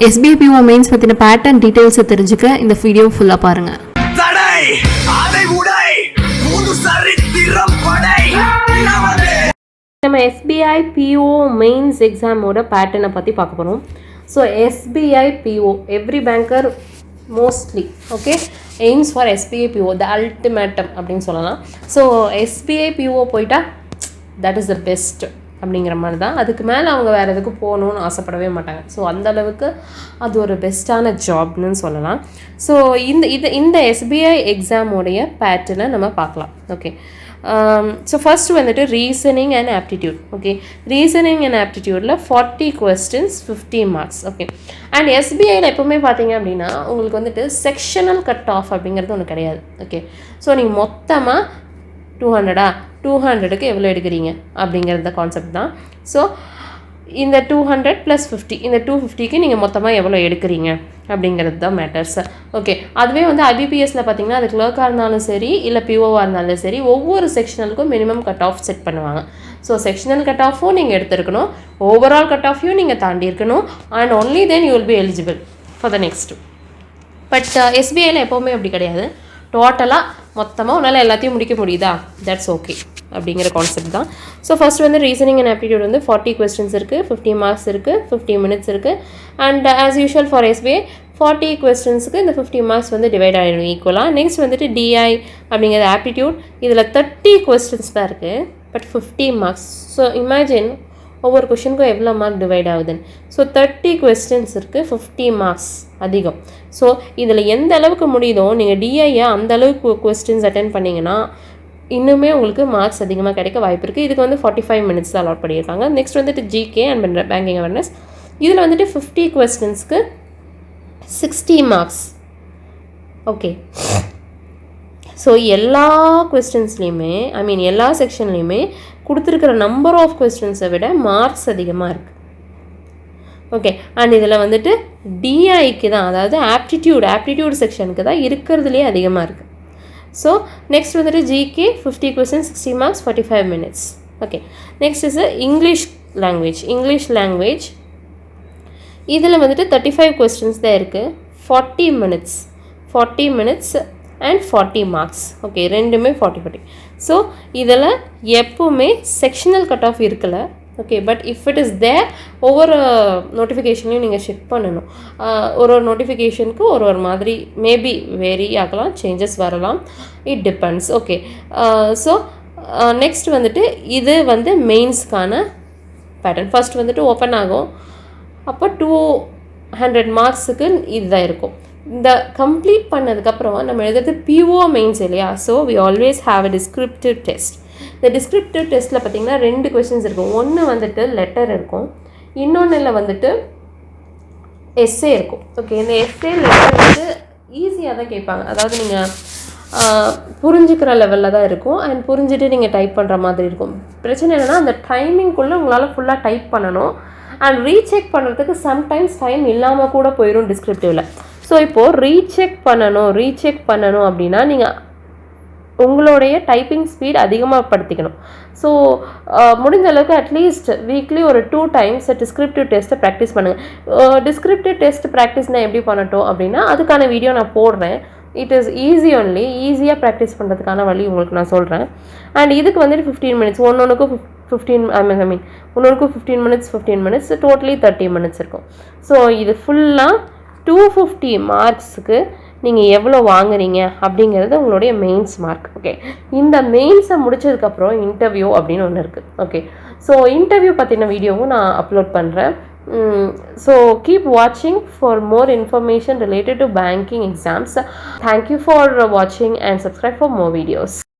SBI PO mains பற்றின pattern டீட்டெயில்ஸை தெரிஞ்சுக்க இந்த வீடியோ ஃபுல்லாக பாருங்கள். நம்ம SBI PO மெயின்ஸ் எக்ஸாமோட பேட்டர்னை பற்றி பார்க்க போகிறோம். So SBI PO every banker mostly okay AIIMS for SBI PO the ultimatum அப்படின்னு சொல்லலாம். ஸோ SBI PO போயிட்டா தட் இஸ் த பெஸ்ட் அப்படிங்கிற மாதிரி தான். அதுக்கு மேலே அவங்க வேறு எதுக்கு போகணுன்னு ஆசைப்படவே மாட்டாங்க. ஸோ அந்தளவுக்கு அது ஒரு பெஸ்ட்டான ஜாப்னு சொல்லலாம். ஸோ இந்த SBI எக்ஸாமோடைய பேட்டர்னை நம்ம பார்க்கலாம். ஓகே, ஸோ ஃபர்ஸ்ட் வந்துட்டு reasoning and aptitude. Okay, reasoning and ஆப்டிடியூடில் 40 questions 50 marks. ஓகே, அண்ட் SBIயில் எப்போவுமே பார்த்தீங்க அப்படின்னா உங்களுக்கு வந்துட்டு செக்ஷனல் கட் ஆஃப் அப்படிங்கிறது ஒன்று கிடையாது. ஓகே, ஸோ நீங்கள் மொத்தமாக 200க்கு எவ்வளோ எடுக்கிறீங்க அப்படிங்கிறத கான்செப்ட் தான். ஸோ இந்த 200 + 50 இந்த 250க்கு நீங்கள் மொத்தமாக எவ்வளோ எடுக்கிறீங்க அப்படிங்கிறது தான் மேட்டர்ஸ். ஓகே, அதுவே வந்து IBPSல பார்த்தீங்கன்னா அது கிளர்க்காக இருந்தாலும் சரி இல்லை POவாக இருந்தாலும் சரி ஒவ்வொரு செக்ஷனலுக்கும் மினிமம் கட் ஆஃப் செட் பண்ணுவாங்க. ஸோ செக்ஷனல் கட் ஆஃபும் நீங்கள் எடுத்துருக்கணும், ஓவரால் கட் ஆஃபையும் நீங்கள் தாண்டி இருக்கணும், and only then you will be eligible for the next. But SBIயில் எப்போவுமே அப்படி கிடையாது. டோட்டலாக மொத்தமாக உன்னால் எல்லாத்தையும் முடிக்க முடியுதா, தட்ஸ் ஓகே அப்படிங்கிற கான்செப்ட் தான். ஸோ ஃபஸ்ட் வந்து ரீசனிங் அண்ட் ஆப்டிடியூட் வந்து 40 questions இருக்குது, 50 marks இருக்குது, 50 minutes இருக்குது. And as usual for SBI 40 questionsக்கு இந்த 50 marks வந்து டிவைட் ஆகிடும் ஈக்குவலாக. நெக்ஸ்ட் வந்துட்டு DI அப்படிங்கிறது ஆப்டிடியூட், இதில் 30 questions தான் இருக்குது, பட் 50 marks. ஸோ இமேஜின் ஒவ்வொரு கொஷனுக்கும் எவ்வளோ மார்க் டிவைட் ஆகுதுன்னு. ஸோ 30 questions இருக்குது, 50 marks அதிகம். ஸோ இதில் எந்த அளவுக்கு முடியுதோ நீங்கள் DIயை அந்த அளவுக்கு questions அட்டென்ட் பண்ணிங்கன்னா இன்னுமே உங்களுக்கு மார்க்ஸ் அதிகமாக கிடைக்க வாய்ப்பு இருக்குது. இதுக்கு வந்து 45 minutes தான் அலாட் பண்ணியிருக்காங்க. நெக்ஸ்ட் வந்துட்டு GK அண்ட் பேங்கிங் அவேர்னஸ், இதில் வந்துட்டு 50 questionsக்கு 60 marks. ஓகே, ஸோ எல்லா கொஸ்டின்ஸ்லேயுமே எல்லா செக்ஷன்லேயுமே கொடுத்துருக்கிற நம்பர் ஆஃப் கொஸ்டின்ஸை விட மார்க்ஸ் அதிகமாக இருக்குது. ஓகே, அண்ட் இதில் வந்துட்டு DIக்கு தான், அதாவது ஆப்டிடியூட் செக்ஷனுக்கு தான் இருக்கிறதுலே அதிகமாக இருக்குது. ஸோ நெக்ஸ்ட் வந்துட்டு GK 50 questions 60 marks 45 minutes. Okay, next is English language, இதில் வந்துட்டு 35 questions தான் இருக்குது, 40 minutes அண்ட் 40 marks. ஓகே, ரெண்டுமே 40. ஸோ இதில் எப்போவுமே செக்ஷனல் கட் ஆஃப் இருக்கல. Okay, but if it is there ஒவ்வொரு நோட்டிஃபிகேஷனையும் நீங்கள் செக் பண்ணணும். ஒரு நோட்டிஃபிகேஷனுக்கு ஒரு மாதிரி மேபி வேரி ஆகலாம், சேஞ்சஸ் வரலாம், it depends. Okay, so next வந்துட்டு இது வந்து மெயின்ஸ்க்கான பேட்டர்ன். ஃபர்ஸ்ட் வந்துட்டு ஓப்பன் ஆகும், அப்போ 200 marksக்கு இதுதான் இருக்கும். இந்த கம்ப்ளீட் பண்ணதுக்கப்புறம் நம்ம எழுதுறது PO மெயின்ஸ் இல்லையா. So we always have a descriptive test. இந்த டிஸ்கிரிப்டிவ் டெஸ்ட்டில் பார்த்திங்கன்னா 2 questions இருக்கும். ஒன்று வந்துட்டு லெட்டர் இருக்கும், இன்னொன்றில் வந்துட்டு எஸ்ஸே இருக்கும். ஓகே, இந்த எஸ்ஸே லெட்டர் வந்து ஈஸியாக தான் கேட்பாங்க, அதாவது நீங்கள் புரிஞ்சுக்கிற லெவலில் தான் இருக்கும், அண்ட் புரிஞ்சுட்டு நீங்கள் டைப் பண்ணுற மாதிரி இருக்கும். பிரச்சனை என்னென்னா அந்த டைமிங்குள்ளே உங்களால் ஃபுல்லாக டைப் பண்ணணும், அண்ட் ரீசெக் பண்ணுறதுக்கு சம்டைம்ஸ் டைம் இல்லாமல் கூட போயிடும் டிஸ்கிரிப்டிவில். ஸோ இப்போது ரீசெக் பண்ணணும் அப்படின்னா நீங்கள் உங்களுடைய டைப்பிங் ஸ்பீட் அதிகமாக படுத்திக்கணும். ஸோ முடிஞ்ச அளவுக்கு அட்லீஸ்ட் வீக்லி ஒரு 2 times டிஸ்கிரிப்டிவ் டெஸ்ட்டை ப்ராக்டிஸ் பண்ணுங்கள். டிஸ்கிரிப்டிவ் டெஸ்ட் ப்ராக்டிஸ் நான் எப்படி பண்ணட்டும் அப்படின்னா அதுக்கான வீடியோ நான் போடுறேன். இட் இஸ் ஈஸியாக ப்ராக்டிஸ் பண்ணுறதுக்கான வழி உங்களுக்கு நான் சொல்கிறேன். அண்ட் இதுக்கு வந்துட்டு 15 minutes, ஒன்றுக்கும் 15 minutes டோட்டலி 30 minutes இருக்கும். ஸோ இது ஃபுல்லாக 250 marksக்கு நீங்கள் எவ்வளோ வாங்குறீங்க அப்படிங்கிறது உங்களுடைய மெயின்ஸ் மார்க். ஓகே, இந்த மெயின்ஸை முடிச்சதுக்கப்புறம் இன்டர்வியூ அப்படின்னு ஒன்று இருக்குது. ஓகே, ஸோ இன்டர்வியூ பற்றின வீடியோவும் நான் அப்லோட் பண்ணுறேன். ஸோ கீப் வாட்சிங் for more information related to banking exams. Thank you for வாட்சிங் and subscribe for more videos.